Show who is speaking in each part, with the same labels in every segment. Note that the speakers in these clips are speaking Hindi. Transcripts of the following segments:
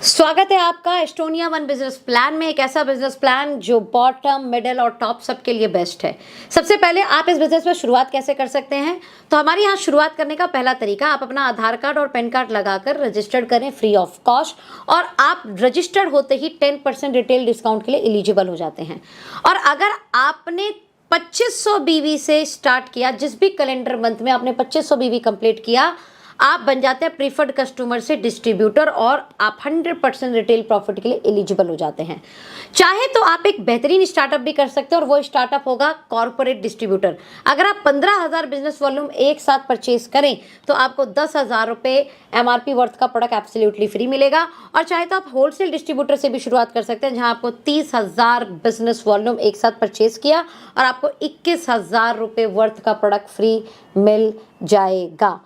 Speaker 1: स्वागत है आपका एस्टोनिया वन बिजनेस प्लान में। एक ऐसा बिजनेस प्लान जो बॉटम, मिडिल और टॉप सबके लिए बेस्ट है। सबसे पहले आप इस बिजनेस में शुरुआत कैसे कर सकते हैं, तो हमारे यहाँ शुरुआत करने का पहला तरीका, आप अपना आधार कार्ड और पैन कार्ड लगाकर रजिस्टर्ड करें फ्री ऑफ कॉस्ट, और आप रजिस्टर्ड होते ही 10% रिटेल डिस्काउंट के लिए एलिजिबल हो जाते हैं। और अगर आपने 2500 बीवी से स्टार्ट किया, जिस भी कैलेंडर मंथ में आपने 2500 बीवी कंप्लीट किया, आप बन जाते हैं प्रीफर्ड कस्टमर से डिस्ट्रीब्यूटर और आप 100% रिटेल प्रॉफिट के लिए एलिजिबल हो जाते हैं। चाहे तो आप एक बेहतरीन स्टार्टअप भी कर सकते हैं और वो स्टार्टअप होगा कॉर्पोरेट डिस्ट्रीब्यूटर। अगर आप 15,000 बिजनेस वॉल्यूम एक साथ परचेज करें तो आपको 10,000 रुपये MRP वर्थ का प्रोडक्ट एब्सोल्युटली फ्री मिलेगा। और चाहे तो आप होलसेल डिस्ट्रीब्यूटर से भी शुरुआत कर सकते हैं, जहां आपको 30,000 बिजनेस वॉल्यूम एक साथ परचेज किया और आपको 21,000 रुपये वर्थ का प्रोडक्ट फ्री मिल जाएगा।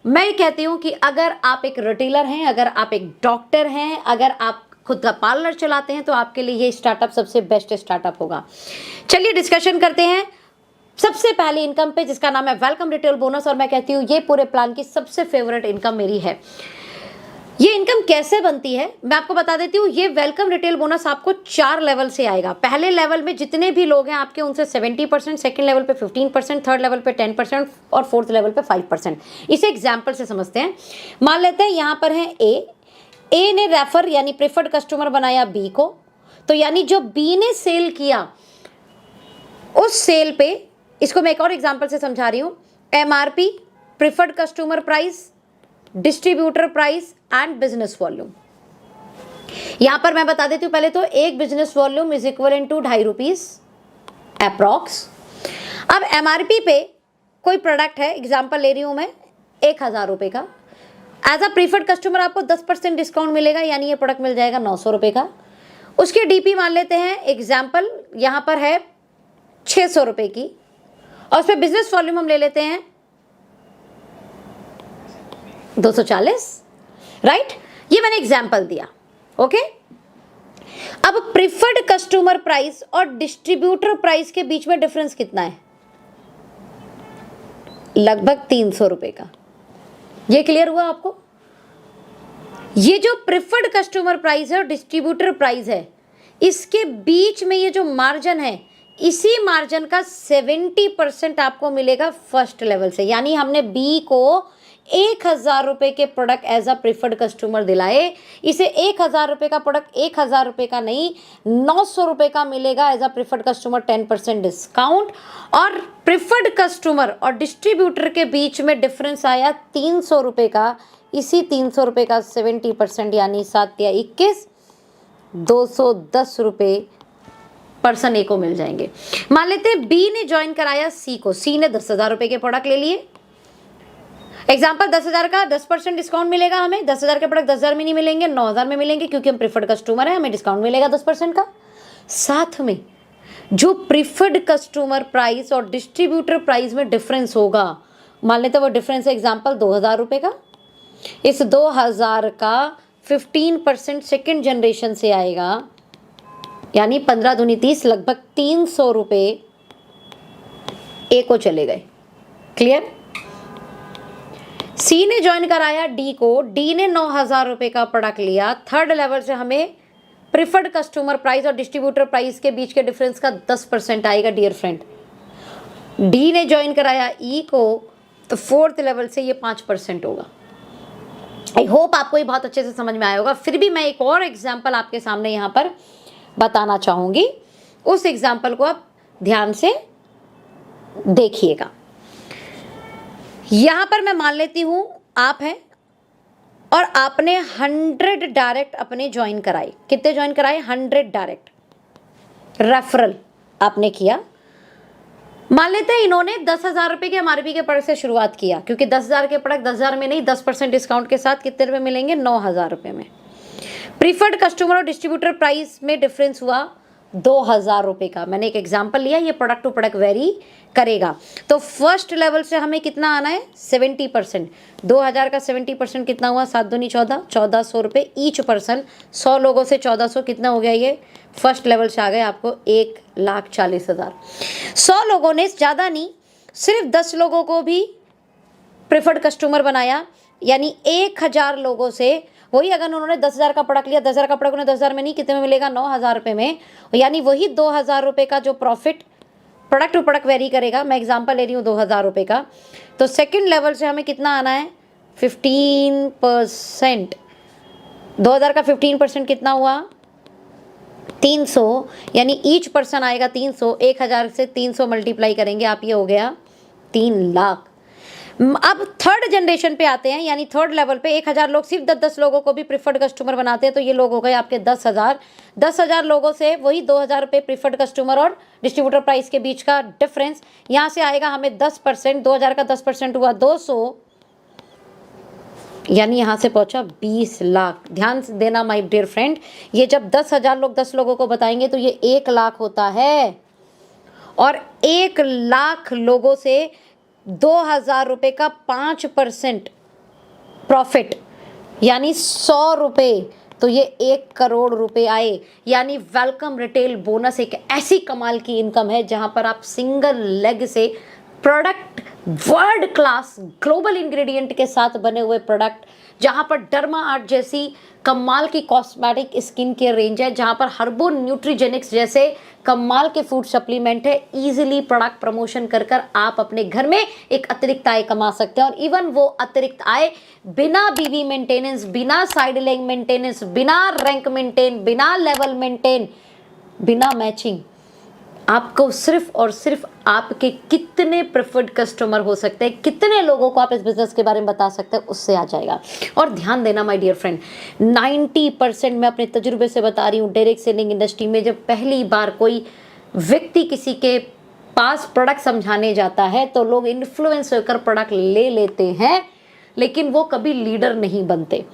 Speaker 1: मैं कहती हूँ कि अगर आप एक रिटेलर हैं, अगर आप एक डॉक्टर हैं, अगर आप खुद का पार्लर चलाते हैं, तो आपके लिए ये स्टार्टअप सबसे बेस्ट स्टार्टअप होगा। चलिए डिस्कशन करते हैं सबसे पहले इनकम पे, जिसका नाम है वेलकम रिटेल बोनस। और मैं कहती हूँ ये पूरे प्लान की सबसे फेवरेट इनकम मेरी है। ये इनकम कैसे बनती है मैं आपको बता देती हूँ। ये वेलकम रिटेल बोनस आपको 4 लेवल से आएगा। पहले लेवल में जितने भी लोग हैं आपके, उनसे 70%, सेकंड लेवल पे 15%, थर्ड लेवल पे 10% और फोर्थ लेवल पे 5%। इसे एग्जाम्पल से समझते हैं। मान लेते हैं यहाँ पर है ए ने रेफर यानी प्रेफर्ड कस्टमर बनाया बी को, तो यानी जो बी ने सेल किया उस सेल पे, इसको मैं एक और एग्जाम्पल से समझा रही हूँ, MRP, preferred customer price, distributor price and business volume. यहां पर मैं बता देती हूं पहले तो, एक business volume is equal to 2.5 rupees approx. अब MRP पे कोई प्रोडक्ट है, एग्जांपल ले रही हूं मैं 1,000 रुपए का, एज अ प्रीफर्ड कस्टमर आपको 10% डिस्काउंट मिलेगा, यानी ये प्रोडक्ट मिल जाएगा 900 रुपए का। उसके DP मान लेते हैं, एग्जाम्पल यहां पर है 600 रुपए की, और उस पर बिजनेस वॉल्यूम हम ले लेते हैं 240, राइट। ये मैंने एग्जाम्पल दिया, ओके। अब प्रीफर्ड कस्टमर प्राइस और डिस्ट्रीब्यूटर प्राइस के बीच में डिफरेंस कितना है? लगभग 300 रुपए का। ये क्लियर हुआ आपको? ये जो प्रीफर्ड कस्टमर प्राइस है और डिस्ट्रीब्यूटर प्राइस है, इसके बीच में ये जो मार्जिन है, इसी मार्जिन का 70% आपको मिलेगा फर्स्ट लेवल से। यानी हमने बी को 1,000 रुपए के product as a preferred customer दिलाए, इसे 1,000 रुपए का प्रोडक्ट 1,000 रुपए का नहीं 900 रुपए का मिलेगा as a preferred customer, 10% discount. और प्रीफर्ड कस्टमर और डिस्ट्रीब्यूटर के बीच में डिफरेंस आया 300 रुपए का। इसी 300 रुपए का 70% यानी 7 या 21, 210 रुपए पर्सन ए को मिल जाएंगे। मान लेते हैं बी ने ज्वाइन कराया सी को, सी ने 10,000 रुपए के प्रोडक्ट ले लिए। एग्जाम्पल 10,000 का 10% डिस्काउंट मिलेगा हमें। 10,000 के प्रोडक्ट 10,000 में नहीं मिलेंगे, 9,000 में मिलेंगे, क्योंकि हम प्रीफर्ड कस्टमर है, हमें डिस्काउंट मिलेगा 10% का। साथ में जो प्रीफर्ड कस्टमर प्राइस और डिस्ट्रीब्यूटर प्राइस में डिफरेंस होगा, मान लेते हैं वो डिफरेंस है एग्जाम्पल 2,000 रुपए का। इस 2,000 का 15% सेकेंड जनरेशन से आएगा, यानी 15 दूनी 30, लगभग 300 रुपए ए को चले गए। क्लियर? सी ने ज्वाइन कराया डी को, डी ने 9,000 रुपए का प्रोडक्ट लिया। थर्ड लेवल से हमें प्रीफर्ड कस्टमर प्राइस और डिस्ट्रीब्यूटर प्राइस के बीच के डिफरेंस का 10% आएगा डियर फ्रेंड। डी ने ज्वाइन कराया ई को, तो फोर्थ लेवल से ये 5% होगा। आई होप आपको ये बहुत अच्छे से समझ में आया होगा। फिर भी मैं एक और एग्जाम्पल आपके सामने यहाँ पर बताना चाहूंगी, उस एग्जाम्पल को आप ध्यान से देखिएगा। यहां पर मैं मान लेती हूं आप हैं और आपने 100 डायरेक्ट अपने ज्वाइन कराए। कितने ज्वाइन कराए? 100 डायरेक्ट रेफरल आपने किया। मान लेते हैं इन्होंने 10,000 रुपए के MRP के प्रोडक्ट से शुरुआत किया, क्योंकि 10,000 के प्रोडक्ट 10,000 में नहीं, 10% डिस्काउंट के साथ कितने रुपए मिलेंगे? 9,000 रुपए में। प्रीफर्ड कस्टमर और डिस्ट्रीब्यूटर प्राइस में डिफरेंस हुआ 2,000 रुपए का। मैंने एक एग्जांपल लिया, ये प्रोडक्ट टू प्रोडक्ट वेरी करेगा। तो फर्स्ट लेवल से हमें कितना आना है? 70%। 2,000 का 70% कितना हुआ? 7 दूनी 14, 1,400 रुपये ईच पर्सन। 100 लोगों से 1,400 कितना हो गया? ये फर्स्ट लेवल से आ गए आपको 1,40,000। 100 लोगों ने, ज़्यादा नहीं, सिर्फ 10 लोगों को भी प्रेफर्ड कस्टमर बनाया, यानी 1,000 लोगों से वही अगर उन्होंने 10,000 का प्रोडक्ट लिया, 10,000 का प्रोडक्ट उन्हें 10,000 में नहीं, कितने में मिलेगा, 9,000 रुपये में, यानी वही 2,000 रुपये का जो profit product to product vary करेगा। मैं एग्जांपल ले रही हूँ 2,000 रुपये का, तो सेकंड लेवल से हमें कितना आना है, 15%। 2,000 का 15% कितना हुआ, 300, यानी ईच पर्सन आएगा 300। 1,000 से 300 मल्टीप्लाई करेंगे आप, ये हो गया 3 लाख। अब थर्ड जनरेशन पे आते हैं, यानी थर्ड लेवल पे 1,000 लोग सिर्फ 10-10 लोगों को भी प्रिफर्ड कस्टमर बनाते हैं, तो ये लोग हो गए आपके 10,000। 10,000 लोगों से वही 2,000 रुपये प्रिफर्ड कस्टमर और डिस्ट्रीब्यूटर प्राइस के बीच का डिफरेंस, यहाँ से आएगा हमें 10%। 2,000 का 10% हुआ 200, यानी यहाँ से पहुँचा 20 लाख। ध्यान से देना माय डियर फ्रेंड, ये जब 10,000 लोग 10 लोगों को बताएंगे तो ये 1 लाख होता है, और 1 लाख लोगों से 2,000 रुपये का 5% प्रॉफिट, यानी 100 रुपये, तो ये 1 करोड़ रुपए आए। यानी वेलकम रिटेल बोनस एक ऐसी कमाल की इनकम है जहां पर आप सिंगल लेग से product, world class global ingredient के साथ बने हुए प्रोडक्ट, जहां पर डर्मा आर्ट जैसी कमाल की कॉस्मेटिक स्किन केयर रेंज है, जहां पर हर्बो न्यूट्रीजेनिक्स जैसे कमाल के फूड सप्लीमेंट है, इजीली प्रोडक्ट प्रमोशन कर कर आप अपने घर में एक अतिरिक्त आय कमा सकते हैं। और इवन वो अतिरिक्त आय बिना बीवी मेंटेनेंस, बिना साइड लेग मेंटेनेंस, बिना रैंक मेंटेन, बिना लेवल मेंटेन, बिना मैचिंग, आपको सिर्फ और सिर्फ आपके कितने प्रेफर्ड कस्टमर हो सकते हैं, कितने लोगों को आप इस बिजनेस के बारे में बता सकते हैं, उससे आ जाएगा। और ध्यान देना माय डियर फ्रेंड, 90% मैं अपने तजुर्बे से बता रही हूँ, डायरेक्ट सेलिंग इंडस्ट्री में जब पहली बार कोई व्यक्ति किसी के पास प्रोडक्ट समझाने जाता है तो लोग इन्फ्लुएंस होकर प्रोडक्ट ले लेते हैं, लेकिन वो कभी लीडर नहीं बनते।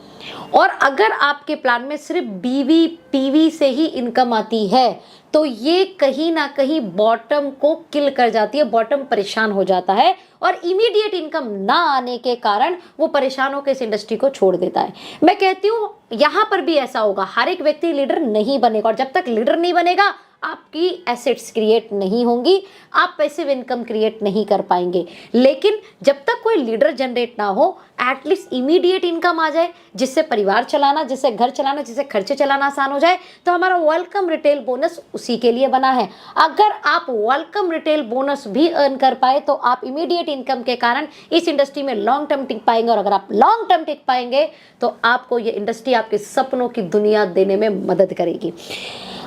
Speaker 1: और अगर आपके प्लान में सिर्फ बीवी पीवी से ही इनकम आती है तो ये कहीं ना कहीं बॉटम को किल कर जाती है, बॉटम परेशान हो जाता है, और इमीडिएट इनकम ना आने के कारण वो परेशान होकर इस इंडस्ट्री को छोड़ देता है। मैं कहती हूँ यहां पर भी ऐसा होगा, हर एक व्यक्ति लीडर नहीं बनेगा, और जब तक लीडर नहीं बनेगा आपकी एसेट्स क्रिएट नहीं होंगी, आप पैसिव इनकम क्रिएट नहीं कर पाएंगे। लेकिन जब तक कोई लीडर जनरेट ना हो, एटलीस्ट इमीडिएट इनकम आ जाए, जिससे परिवार चलाना, जिससे घर चलाना, जिससे खर्चे चलाना आसान हो जाए, तो हमारा वेलकम रिटेल बोनस उसी के लिए बना है। अगर आप वेलकम रिटेल बोनस भी अर्न कर पाए तो आप इमीडिएट इनकम के कारण इस इंडस्ट्री में लॉन्ग टर्म टिक पाएंगे, और अगर आप लॉन्ग टर्म टिक पाएंगे तो आपको ये इंडस्ट्री आपके सपनों की दुनिया देने में मदद करेगी।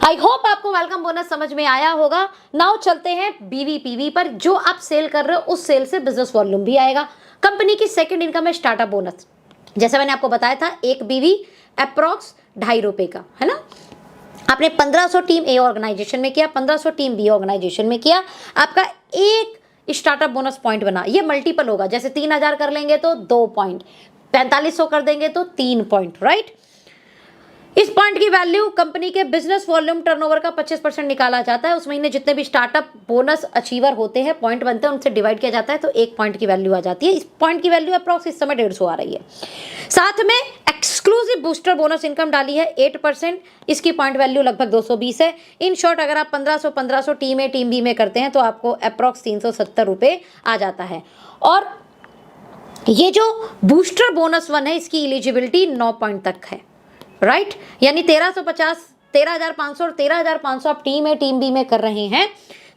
Speaker 1: आई होप आपको वेलकम बोनस समझ में आया होगा। नाउ चलते हैं बीवीपीवी पर। जो आप सेल कर रहे हो उस सेल से बिजनेस वॉल्यूम भी आएगा। कंपनी की सेकंड इनकम है स्टार्टअप बोनस। जैसे मैंने आपको बताया था, एक बीवी अप्रॉक्स 2.5 रुपए का है ना। आपने 1500 टीम ए ऑर्गेनाइजेशन में किया, 1500 टीम बी ऑर्गेनाइजेशन में किया, आपका एक स्टार्टअप बोनस पॉइंट बना। ये मल्टीपल होगा, जैसे 3,000 कर लेंगे तो 2 पॉइंट, 4500 कर देंगे तो 3 पॉइंट, राइट। इस पॉइंट की वैल्यू कंपनी के बिजनेस वॉल्यूम टर्नओवर का 25% निकाला जाता है। उस महीने जितने भी स्टार्टअप बोनस अचीवर होते हैं, पॉइंट बनते हैं, उनसे डिवाइड किया जाता है, तो 1 पॉइंट की वैल्यू आ जाती है। इस पॉइंट की वैल्यू अप्रॉक्स इस समय 150 आ रही है। साथ में एक्सक्लूसिव बूस्टर बोनस इनकम डाली है 8%, इसकी पॉइंट वैल्यू लगभग 220 है। इन शॉर्ट अगर आप 1500 टीम ए टीम बी में करते हैं तो आपको अप्रॉक्स 370 रुपये आ जाता है। और ये जो बूस्टर बोनस 1 है, इसकी एलिजिबिलिटी 9 पॉइंट तक है, राइट। यानी 1350, 13,500 और 13,500 आप टीम ए टीम बी में कर रहे हैं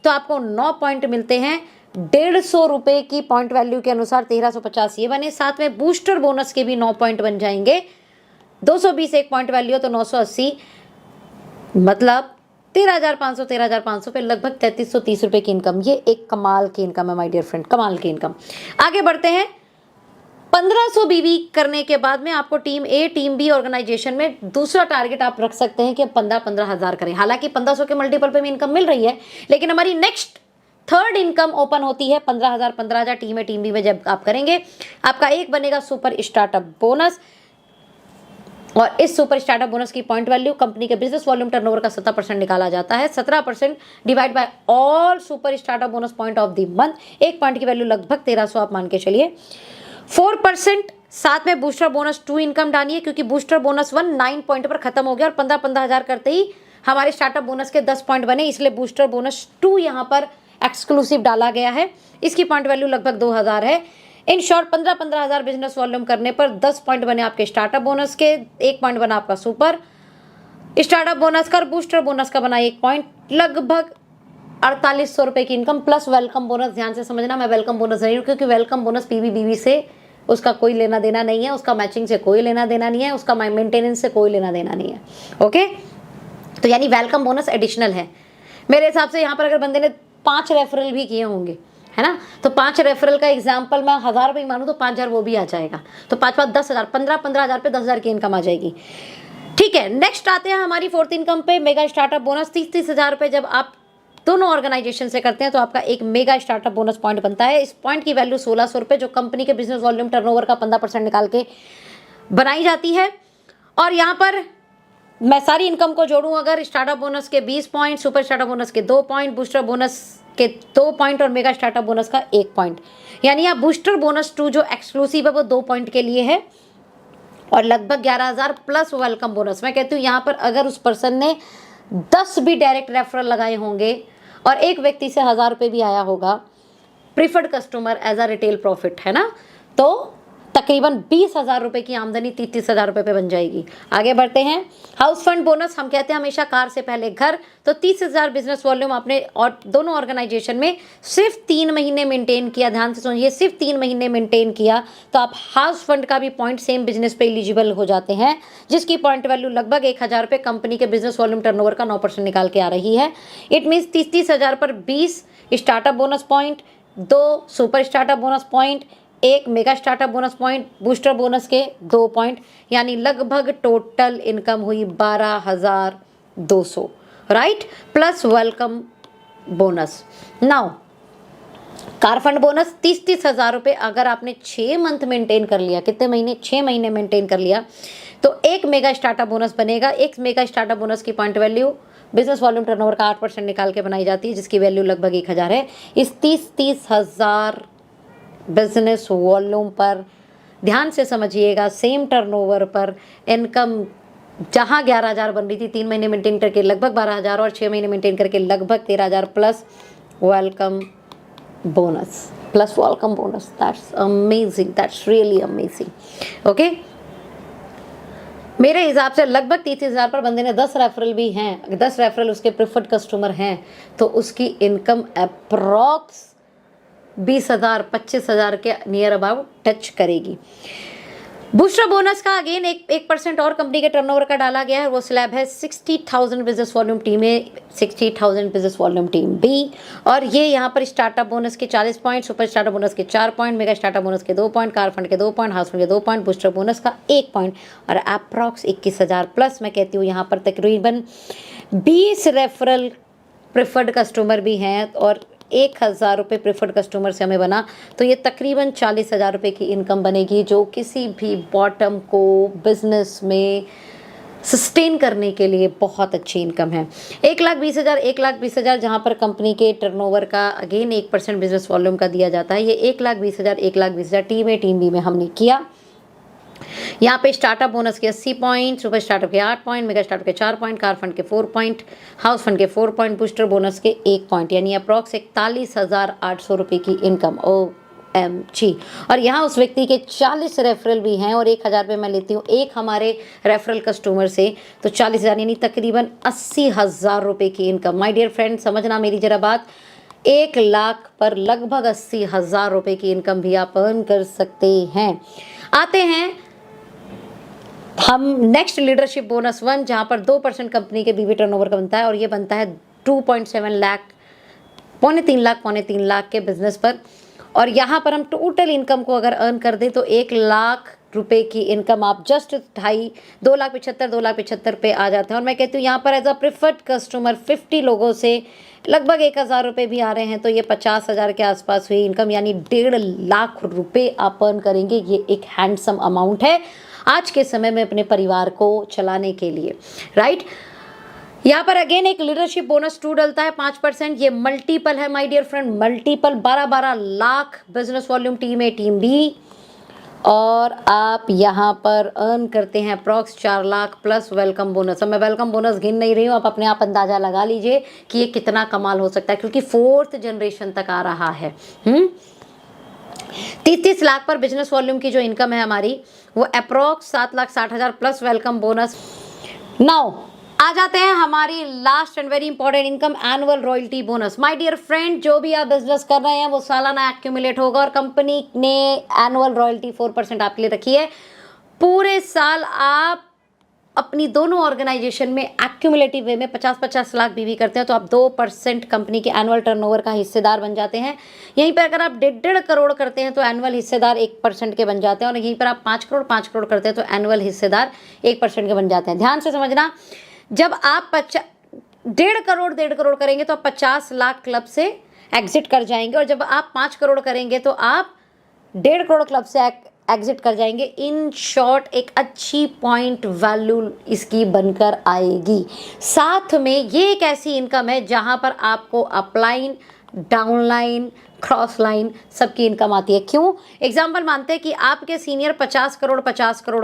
Speaker 1: तो आपको 9 पॉइंट मिलते हैं। 150 रुपये की पॉइंट वैल्यू के अनुसार 1350 ये बने। साथ में बूस्टर बोनस के भी 9 पॉइंट बन जाएंगे। 220 एक पॉइंट वैल्यू हो तो 980, मतलब 13,500 पे लगभग 3330 रुपये की इनकम। ये एक कमाल की इनकम है माय डियर फ्रेंड, कमाल की इनकम। आगे बढ़ते हैं। 1500 बीवी करने के बाद में आपको team A team B organisation में दूसरा टारगेट आप रख सकते हैं कि 15-15 हज़ार करें। हालांकि 1500 के मल्टीपल पे भी इनकम मिल रही है, लेकिन हमारी नेक्स्ट थर्ड इनकम ओपन होती है 15,000 टीम ए टीम बी में जब आप करेंगे। आपका एक बनेगा सुपर स्टार्टअप बोनस, और इस सुपर स्टार्टअप बोनस की पॉइंट वैल्यू कंपनी के बिजनेस वॉल्यूम टर्नओवर का 17% निकाला जाता है। 17% divide by all super startup bonus point of the month. एक पॉइंट की वैल्यू लगभग 1300 आप मान के चलिए। 4% साथ में बूस्टर बोनस 2 इनकम डालिए, क्योंकि बूस्टर बोनस 1 9 पॉइंट पर खत्म हो गया और 15-15 हज़ार करते ही हमारे स्टार्टअप बोनस के 10 पॉइंट बने, इसलिए बूस्टर बोनस 2 यहाँ पर एक्सक्लूसिव डाला गया है। इसकी पॉइंट वैल्यू लगभग 2000 है। इन शॉर्ट 15-15 हज़ार बिजनेस वॉल्यूम करने पर 10 पॉइंट बने आपके स्टार्टअप बोनस के, 1 पॉइंट बना आपका सुपर स्टार्टअप बोनस का और बूस्टर बोनस का बना 1 पॉइंट, लगभग 4800 रुपए की इनकम प्लस वेलकम बोनस। ध्यान से समझना, मैं वेलकम बोनस नहीं हूँ क्योंकि वेलकम बोनस पीवी बीवी से उसका कोई लेना देना नहीं है, उसका मैचिंग से कोई लेना देना नहीं है, उसका मेंटेनेंस से कोई लेना देना नहीं है। ओके, तो यानी वेलकम बोनस एडिशनल है मेरे हिसाब से। यहाँ पर अगर बंदे ने 5 रेफरल भी किए होंगे, है ना, तो 5 रेफरल का एग्जाम्पल मैं 1000 रुपये मानूँ तो 5000 वो भी आ जाएगा, तो 5-5 10,000, 15-15 हज़ार पे 10,000 की इनकम आ जाएगी। ठीक है, नेक्स्ट आते हैं हमारी फोर्थ इनकम पे, मेगा स्टार्टअप बोनस। 30-30 हज़ार रुपये जब आप दोनों ऑर्गेनाइजेशन से करते हैं तो आपका एक मेगा स्टार्टअप बोनस पॉइंट बनता है। इस पॉइंट की वैल्यू 1600 रुपये, जो कंपनी के बिजनेस वॉल्यूम टर्नओवर का 15% निकाल के बनाई जाती है। और यहाँ पर मैं सारी इनकम को जोड़ूं अगर, स्टार्टअप बोनस के 20 पॉइंट, सुपर स्टार्टअप बोनस के 2 पॉइंट, बूस्टर बोनस के 2 पॉइंट और मेगा स्टार्टअप बोनस का 1 पॉइंट, यानी आप बूस्टर बोनस 2 जो एक्सक्लूसिव है वो 2 पॉइंट के लिए है और लगभग 11,000 प्लस वेलकम बोनस। मैं कहती हूँ यहाँ पर अगर उस पर्सन ने 10 भी डायरेक्ट रेफरल लगाए होंगे और एक व्यक्ति से 1000 रुपये भी आया होगा preferred customer as a retail profit, है ना, तो तकरीबन 20,000 रुपये की आमदनी 30-30 हज़ार रुपये पे बन जाएगी। आगे बढ़ते हैं, हाउस फंड बोनस। हम कहते हैं हमेशा कार से पहले घर, तो 30,000 बिजनेस वॉल्यूम आपने और दोनों ऑर्गेनाइजेशन में सिर्फ 3 महीने मेंटेन किया। ध्यान से सुनिए, सिर्फ 3 महीने मेंटेन किया तो आप हाउस फंड का भी पॉइंट सेम बिजनेस पे एलिजिबल हो जाते हैं, जिसकी पॉइंट वैल्यू लगभग 1,000 रुपये कंपनी के बिजनेस वॉल्यूम टर्नओवर का 9% निकाल के आ रही है। इट मीन्स 30-30 हज़ार पर 20 startup bonus point, 2 super startup bonus point, 1 mega startup bonus point, booster bonus के 2 पॉइंट, यानी लगभग टोटल इनकम हुई 12,200, right, plus welcome bonus. Now car fund bonus 30-30 हज़ार रुपये अगर आपने 6 मंथ मेंटेन कर लिया, कितने महीने, 6 महीने मेंटेन कर लिया, तो 1 मेगा स्टार्टअप बोनस बनेगा। 1 मेगा स्टार्टअप बोनस की point value business volume turnover का 8% निकाल के बनाई जाती है, जिसकी वैल्यू लगभग 1,000 है। इस 30-30 हज़ार बिजनेस वॉल्यूम पर ध्यान से समझिएगा, सेम टर्नओवर पर इनकम जहां 11,000 बन रही थी 3 महीने मेंटेन करके लगभग 12,000 और 6 महीने मेंटेन करके लगभग 13,000 plus welcome bonus, plus welcome bonus. That's amazing, that's really amazing. Okay, मेरे हिसाब से लगभग 30,000 पर बंदे ने 10 रेफरल भी हैं, 10 रेफरल उसके प्रिफर्ड कस्टमर हैं, तो उसकी इनकम अप्रॉक्स 20,000 25,000 के नियर अबाउट टच करेगी। बूस्टर बोनस का अगेन 1% और कंपनी के टर्नओवर का डाला गया है, वो स्लैब है 60,000 बिजनेस वॉल्यूम टीम ए, 60,000 बिजनेस वॉल्यूम टीम बी, और ये यहाँ पर स्टार्टअप बोनस के 40 पॉइंट, सुपर स्टार्टअप बोनस के 4 पॉइंट, मेगा स्टार्टअप बोनस के 2 पॉइंट, कार फंड के 2 पॉइंट, हाउस फंड के 2 पॉइंट, बूस्टर बोनस का 1 पॉइंट और अप्रॉक्स 21,000 प्लस। मैं कहती हूँ यहाँ पर तकरीबन 20 रेफरल प्रेफर्ड कस्टमर भी हैं और 1,000 रुपये प्रेफर्ड कस्टमर से हमें बना, तो ये तकरीबन 40,000 रुपये की इनकम बनेगी, जो किसी भी बॉटम को बिजनेस में सस्टेन करने के लिए बहुत अच्छी इनकम है। 1,20,000 जहाँ पर कंपनी के टर्नओवर का अगेन 1% बिजनेस वॉल्यूम का दिया जाता है। ये 1,20,000 टीम ए टीम बी में हमने किया। यहाँ पे स्टार्टअप बोनस के 80 पॉइंट, सुपर स्टार्टअप के 8 पॉइंट, मेगा स्टार्टअप के 4 पॉइंट, कार फंड के 4 पॉइंट, हाउस फंड के 4 पॉइंट, बूस्टर बोनस के 1 पॉइंट, यानी अप्रॉक्स 41,800 रुपये की इनकम। OMG। और यहाँ उस व्यक्ति के 40 रेफरल भी हैं और 1,000 रुपये मैं लेती हूँ एक हमारे रेफरल कस्टमर से, तो 40,000 यानी तकरीबन 80,000 रुपये की इनकम। माय डियर फ्रेंड, समझना मेरी जरा बात, 1 लाख पर लगभग 80,000 रुपये की इनकम भी आप अर्न कर सकते हैं। आते हैं हम नेक्स्ट लीडरशिप बोनस 1, जहाँ पर 2% कंपनी के बीवी टर्नओवर का बनता है और ये बनता है 2.7 लाख, पौने 3 लाख के बिजनेस पर। और यहाँ पर हम टोटल इनकम को अगर अर्न कर दें तो 1 लाख रुपए की इनकम आप जस्ट 2,75,000 पे आ जाते हैं। और मैं कहती हूँ यहाँ पर एज अ प्रिफर्ड कस्टमर 50 लोगों से लगभग 1,000 रुपये भी आ रहे हैं, तो ये 50,000 के आसपास हुई इनकम, यानी 1.5 लाख रुपये आप अर्न करेंगे। ये एक हैंडसम अमाउंट है आज के समय में अपने परिवार को चलाने के लिए, राइट। यहाँ पर अगेन एक लीडरशिप बोनस 2 डलता है 5%। ये मल्टीपल है my dear friend, multiple 12-12 lakh business volume team A team B, और आप यहाँ पर अर्न करते हैं approx 4 lakh plus welcome bonus. अब मैं वेलकम बोनस गिन नहीं रही हूँ, आप अपने आप अंदाज़ा लगा लीजिए कि ये कितना कमाल हो सकता है, क्योंकि 4th जनरेशन तक आ रहा है। 30 लाख पर बिजनेस वॉल्यूम की जो इनकम है हमारी वो approx 7,60,000 plus welcome bonus. Now आ जाते हैं हमारी last and very important income, annual royalty bonus. My dear friend, जो भी आप बिजनेस कर रहे हैं वो सालाना एक्यूमुलेट होगा और कंपनी ने एनुअल रॉयल्टी 4% आपके लिए रखी है। पूरे साल आप अपनी दोनों ऑर्गेनाइजेशन में एक्यूमुलेटिव वे में 50-50 लाख बीवी करते हैं तो आप 2% कंपनी के एनुअल टर्नओवर का हिस्सेदार बन जाते हैं। यहीं पर अगर आप 1.5 करोड़ करते हैं तो एनुअल हिस्सेदार 1% के बन जाते हैं, और यहीं पर आप 5 करोड़ करते हैं तो एनुअल हिस्सेदार 1% के बन जाते हैं। ध्यान से समझना, जब आप 1.5 करोड़ करेंगे तो आप 50 लाख क्लब से एग्जिट कर जाएंगे, और जब आप 5 करोड़ करेंगे तो आप 1.5 करोड़ क्लब से एग्जिट कर जाएंगे। इन शॉर्ट एक अच्छी पॉइंट वैल्यू इसकी बनकर आएगी। साथ में ये एक ऐसी इनकम है जहां पर आपको अपलाइन, डाउनलाइन, क्रॉस लाइन सबकी इनकम आती है। क्यों? एग्जाम्पल मानते हैं कि आपके सीनियर 50 करोड़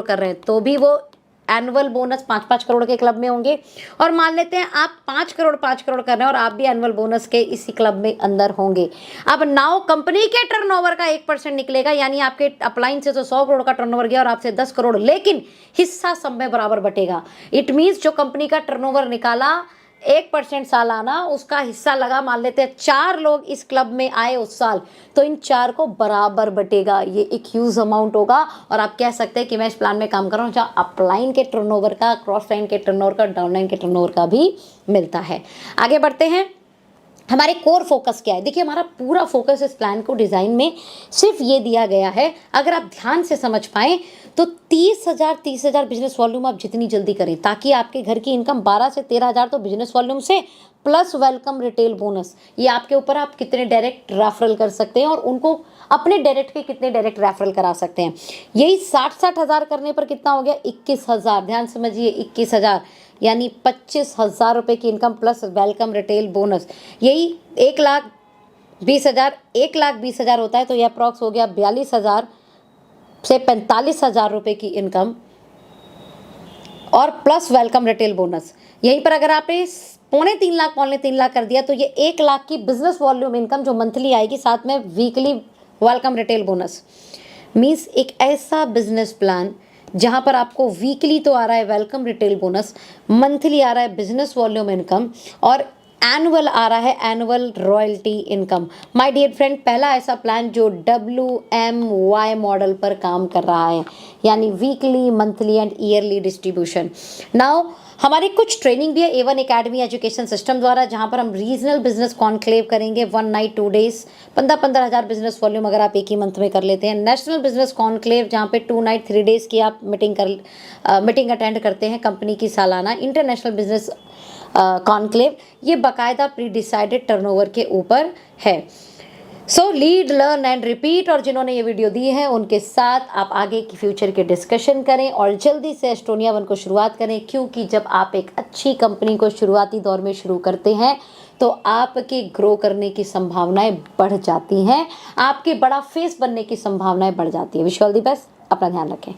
Speaker 1: कर रहे हैं तो भी वो एनुअल बोनस 5-5 करोड़ के क्लब में होंगे, और मान लेते हैं आप 5 करोड़ कर रहे हैं और आप भी एनुअल बोनस के इसी क्लब में अंदर होंगे। अब नाउ कंपनी के टर्नओवर का 1% निकलेगा, यानी आपके अपलाइन से तो 100 करोड़ का टर्नओवर गया और आपसे 10 करोड़, लेकिन हिस्सा सब में बराबर बटेगा। इट मीन्स जो कंपनी का टर्नओवर निकाला 1% सालाना, उसका हिस्सा लगा, मान लेते हैं 4 लोग इस क्लब में आए उस साल, तो इन 4 को बराबर बटेगा। ये एक ह्यूज अमाउंट होगा, और आप कह सकते हैं कि मैं इस प्लान में काम कर रहा हूँ जहाँ अपलाइन के टर्नओवर का, क्रॉस लाइन के टर्नओवर का, डाउनलाइन के टर्नओवर का भी मिलता है। आगे बढ़ते हैं, हमारे कोर फोकस क्या है। देखिए, हमारा पूरा फोकस इस प्लान को डिज़ाइन में सिर्फ ये दिया गया है, अगर आप ध्यान से समझ पाएँ तो 30,000 बिजनेस वॉल्यूम आप जितनी जल्दी करें, ताकि आपके घर की इनकम 12 से 13,000 तो बिजनेस वॉल्यूम से प्लस वेलकम रिटेल बोनस। ये आपके ऊपर, आप कितने डायरेक्ट रेफरल कर सकते हैं और उनको अपने डायरेक्ट के कितने डायरेक्ट रेफरल करा सकते हैं। यही 60 हज़ार करने पर कितना हो गया? 21,000। ध्यान समझिए, 21,000 यानी 25,000 रुपये की income plus welcome retail bonus. यही 1,20,000 1,20,000 होता है तो यह अप्रॉक्स हो गया 42,000 से 45,000 रुपये की इनकम और प्लस वेलकम रिटेल बोनस। यहीं पर अगर आपने 3.5 लाख कर दिया तो ये 1 लाख की बिजनेस वॉल्यूम इनकम जो मंथली आएगी, साथ में weekly welcome retail bonus. Means एक ऐसा बिजनेस प्लान जहां पर आपको वीकली तो आ रहा है वेलकम रिटेल बोनस, मंथली आ रहा है बिजनेस वॉल्यूम इनकम, और एनुअल आ रहा है annual royalty income. My dear friend, पहला ऐसा प्लान जो WMY मॉडल पर काम कर रहा है, यानी weekly, monthly and yearly distribution. Now हमारी कुछ ट्रेनिंग भी है A1 एकेडमी एजुकेशन सिस्टम द्वारा, जहां पर हम रीजनल बिजनेस कॉन्क्लेव करेंगे 1 नाइट 2 डेज, 15,000 बिजनेस वॉल्यूम अगर आप एक ही मंथ में कर लेते हैं। नेशनल बिजनेस कॉन्क्लेव जहां पे 2 नाइट 3 डेज की आप मीटिंग अटेंड करते हैं कंपनी की सालाना। इंटरनेशनल बिजनेस कॉन्क्लेव, ये बाकायदा प्री डिसाइडेड टर्नओवर के ऊपर है। सो लीड, लर्न एंड रिपीट, और जिन्होंने ये वीडियो दी है उनके साथ आप आगे की फ्यूचर के डिस्कशन करें और जल्दी से एस्टोनिया 1 को शुरुआत करें, क्योंकि जब आप एक अच्छी कंपनी को शुरुआती दौर में शुरू करते हैं तो आपके ग्रो करने की संभावनाएं बढ़ जाती हैं, आपके बड़ा फेस बनने की संभावनाएं बढ़ जाती है। Wish you all the best, अपना ध्यान रखें।